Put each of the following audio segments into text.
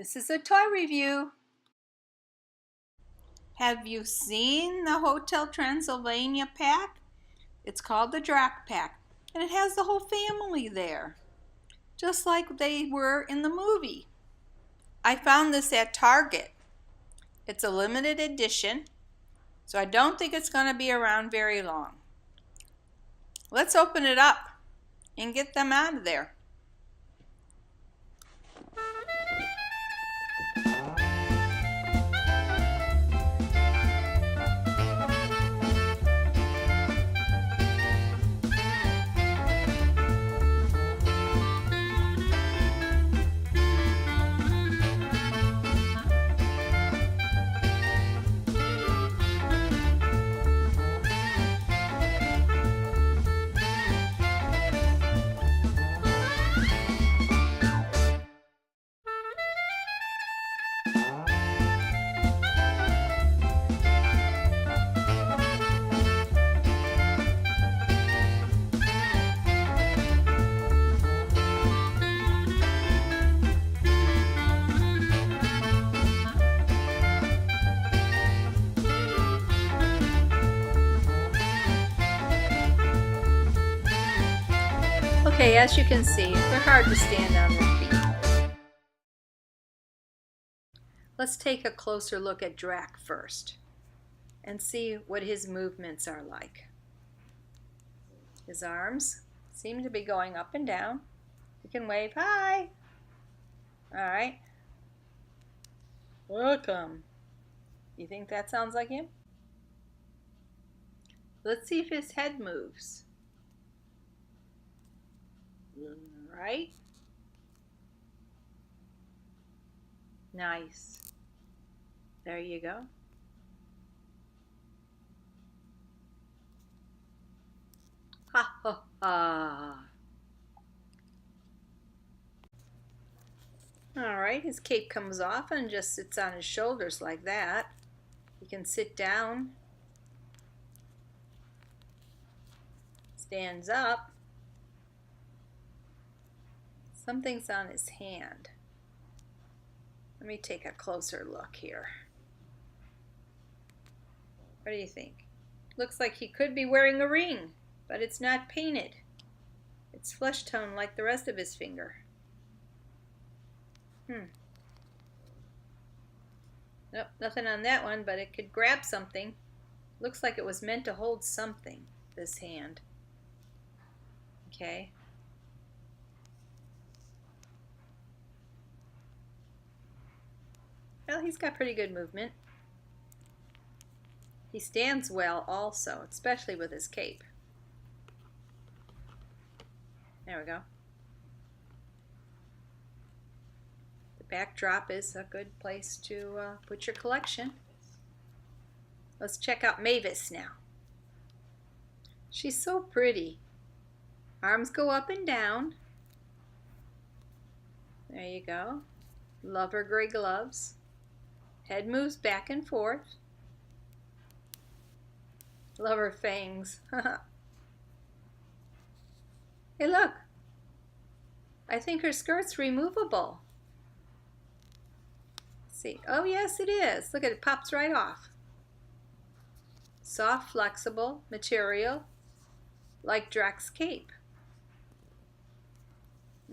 This is a toy review. Have you seen the Hotel Transylvania pack? It's called the Drac pack, and it has the whole family there, just like they were in the movie. I found this at Target. It's a limited edition, so I don't think it's going to be around very long. Let's open it up and get them out of there. Okay, as you can see, they're hard to stand on their feet. Let's take a closer look at Drac first and see what his movements are like. His arms seem to be going up and down. He can wave, hi. All right. Welcome. You think that sounds like him? Let's see if his head moves. Right? Nice. There you go. Ha ha ha. Alright, his cape comes off and just sits on his shoulders like that. He can sit down. Stands up. Something's on his hand. Let me take a closer look here. What do you think? Looks like he could be wearing a ring, but it's not painted. It's flesh tone like the rest of his finger. Nope, nothing on that one, but it could grab something. Looks like it was meant to hold something, this hand. Okay. Well, he's got pretty good movement. He stands well also, especially with his cape. There we go. The backdrop is a good place to put your collection. Let's check out Mavis now. She's so pretty. Arms go up and down. There you go. Love her gray gloves. Head moves back and forth. Love her fangs. Hey, look. I think her skirt's removable. Let's see. Oh, yes, it is. Look at it. It pops right off. Soft, flexible material like Drac's cape.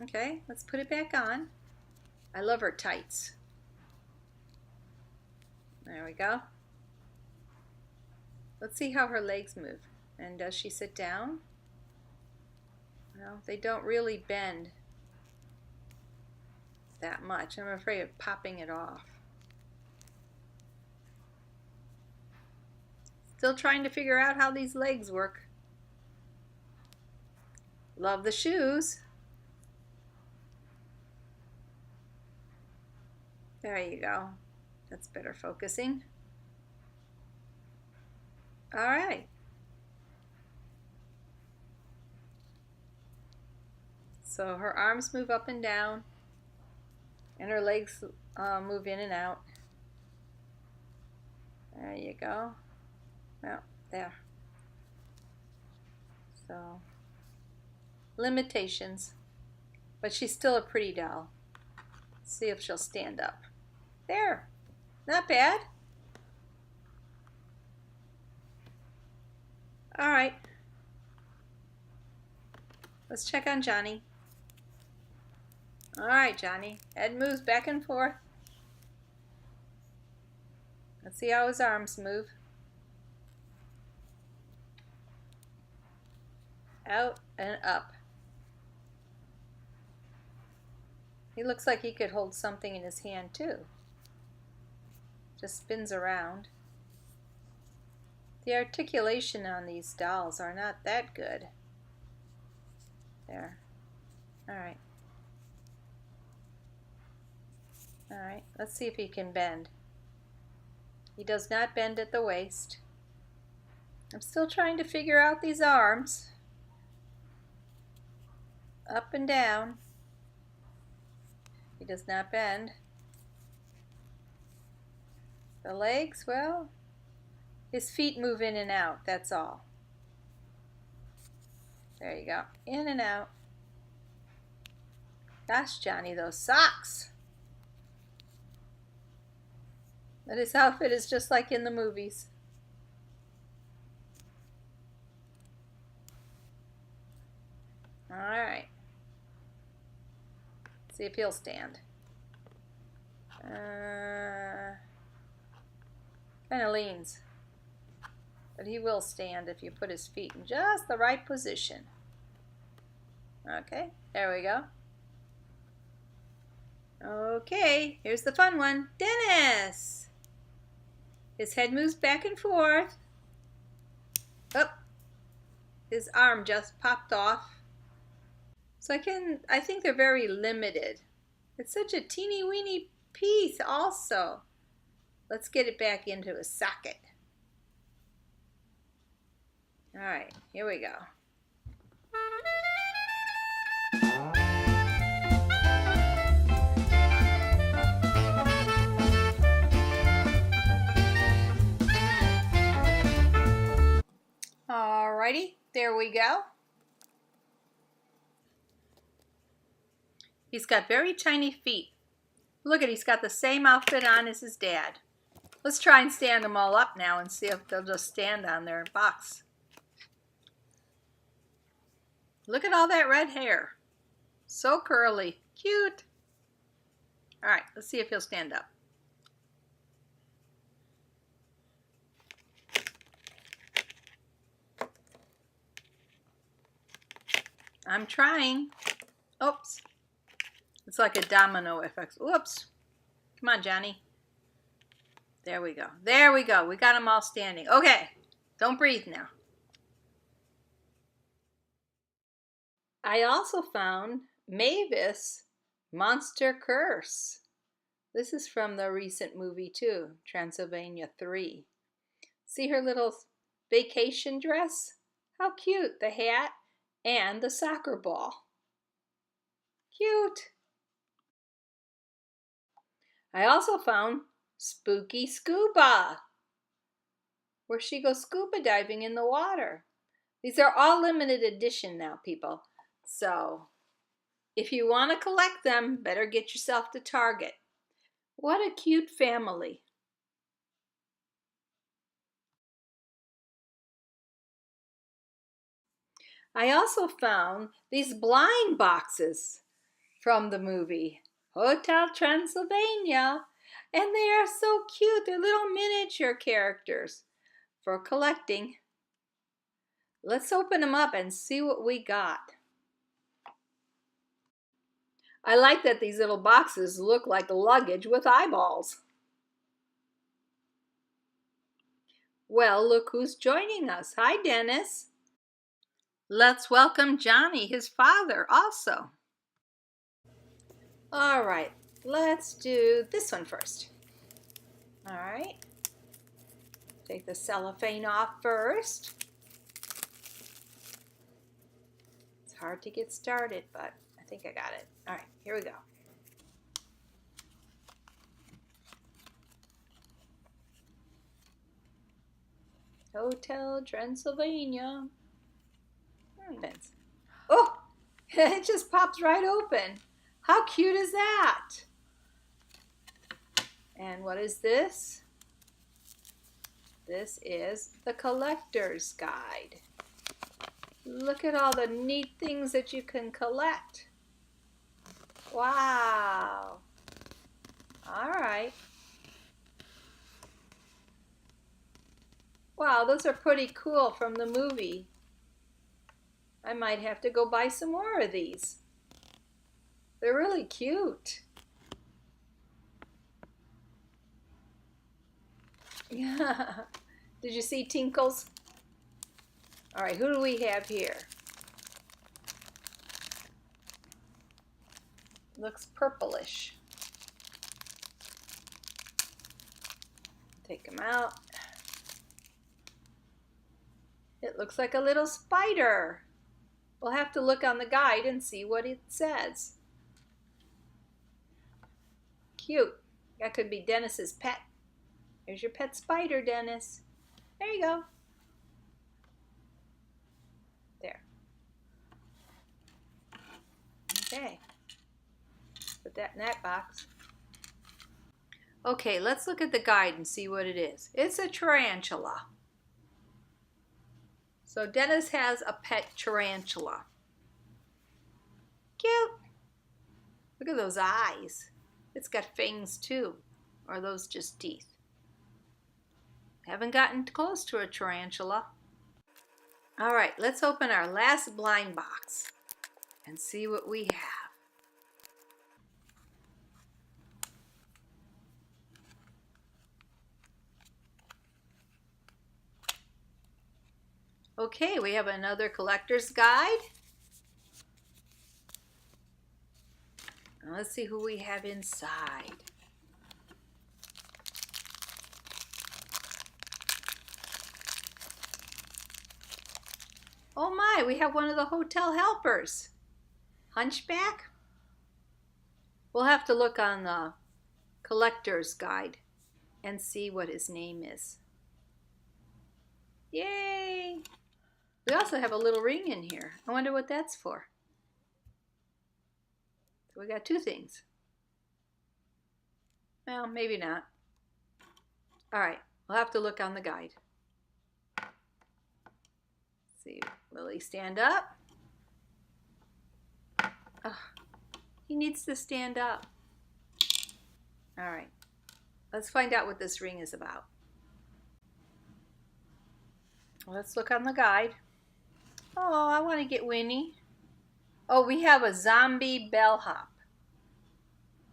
Okay, let's put it back on. I love her tights. There we go. Let's see how her legs move. And does she sit down? Well, they don't really bend that much. I'm afraid of popping it off. Still trying to figure out how these legs work. Love the shoes. There you go. That's better focusing. All right. So her arms move up and down, and her legs move in and out. There you go. Well, there. So, limitations. But she's still a pretty doll. See if she'll stand up. There. Not bad. All right. Let's check on Johnny. All right, Johnny. Head moves back and forth. Let's see how his arms move. Out and up. He looks like he could hold something in his hand too. Just spins around. The articulation on these dolls are not that good. There. All right. All right, let's see if he can bend. He does not bend at the waist. I'm still trying to figure out these arms. Up and down. He does not bend. The legs, well, his feet move in and out, that's all. There you go, in and out. Gosh, Johnny, those socks. But his outfit is just like in the movies. All right. See if he'll stand. Kind of leans. But he will stand if you put his feet in just the right position. Okay, there we go. Okay, here's the fun one. Dennis! His head moves back and forth. Oh, his arm just popped off. So I think they're very limited. It's such a teeny weeny piece also. Let's get it back into a socket. All right, here we go. Alrighty, there we go. He's got very tiny feet. Look at, he's got the same outfit on as his dad. Let's try and stand them all up now and see if they'll just stand on their box. Look at all that red hair. So curly. Cute. All right, let's see if he'll stand up. I'm trying. Oops. It's like a domino effect. Whoops. Come on, Johnny. There we go. There we go. We got them all standing. Okay. Don't breathe now. I also found Mavis Monster Curse. This is from the recent movie too, Transylvania 3. See her little vacation dress? How cute. The hat and the soccer ball. Cute. I also found Spooky Scuba, where she goes scuba diving in the water. These are all limited edition now, people. So if you want to collect them, better get yourself to Target. What a cute family. I also found these blind boxes from the movie Hotel Transylvania, and they are so cute. They're little miniature characters for collecting. Let's open them up and see what we got. I like that these little boxes look like luggage with eyeballs. Well, look who's joining us. Hi, Dennis. Let's welcome Johnny, his father, also. All right, let's do this one first. All right. Take the cellophane off first. It's hard to get started, but I think I got it. All right, here we go. Hotel Transylvania. Oh, it just pops right open. How cute is that? what is this? This is the collector's guide. Look at all the neat things that you can collect. Wow. All right. Wow, those are pretty cool from the movie. I might have to go buy some more of these. They're really cute. Yeah. Did you see Tinkles? All right, who do we have here? Looks purplish. Take him out. It looks like a little spider. We'll have to look on the guide and see what it says. Cute. That could be Dennis's pet. Here's your pet spider, Dennis. There you go. There. Okay. Put that in that box. Okay, let's look at the guide and see what it is. It's a tarantula. So Dennis has a pet tarantula. Cute. Look at those eyes. It's got fangs too. Or are those just teeth? Haven't gotten close to a tarantula. All right, let's open our last blind box and see what we have. Okay, we have another collector's guide. Now let's see who we have inside. Oh my, we have one of the hotel helpers. Hunchback? We'll have to look on the collector's guide and see what his name is. Yay! We also have a little ring in here. I wonder what that's for. So we got two things. Well, maybe not. All right, we'll have to look on the guide. See, will he stand up? Oh, he needs to stand up. All right, let's find out what this ring is about. Let's look on the guide. Oh, I want to get Winnie. Oh, we have a zombie bellhop.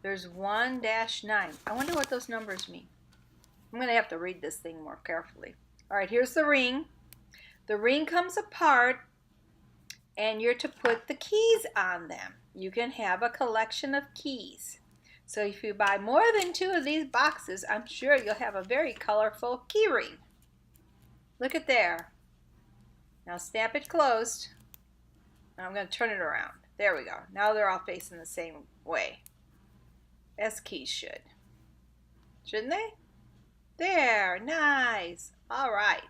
There's 1-9. I wonder what those numbers mean. I'm going to have to read this thing more carefully. All right, here's the ring. The ring comes apart, and you're to put the keys on them. You can have a collection of keys. So if you buy more than 2 of these boxes, I'm sure you'll have a very colorful key ring. Look at there. Now snap it closed. Now I'm going to turn it around. There we go. Now they're all facing the same way. As keys should. Shouldn't they? There. Nice. All right.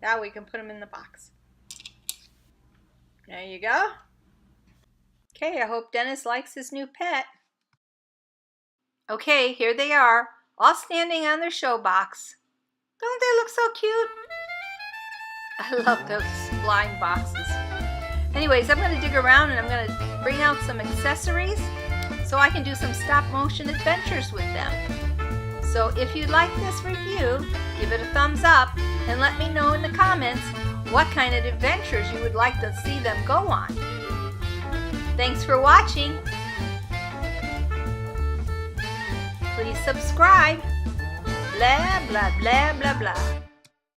Now we can put them in the box. There you go. Okay, I hope Dennis likes his new pet. Okay, here they are, all standing on their show box. Don't they look so cute? I love those blind boxes. Anyways, I'm going to dig around and I'm going to bring out some accessories so I can do some stop motion adventures with them. So if you like this review, give it a thumbs up and let me know in the comments what kind of adventures you would like to see them go on. Thanks for watching. Please subscribe. Blah, blah, blah, blah, blah.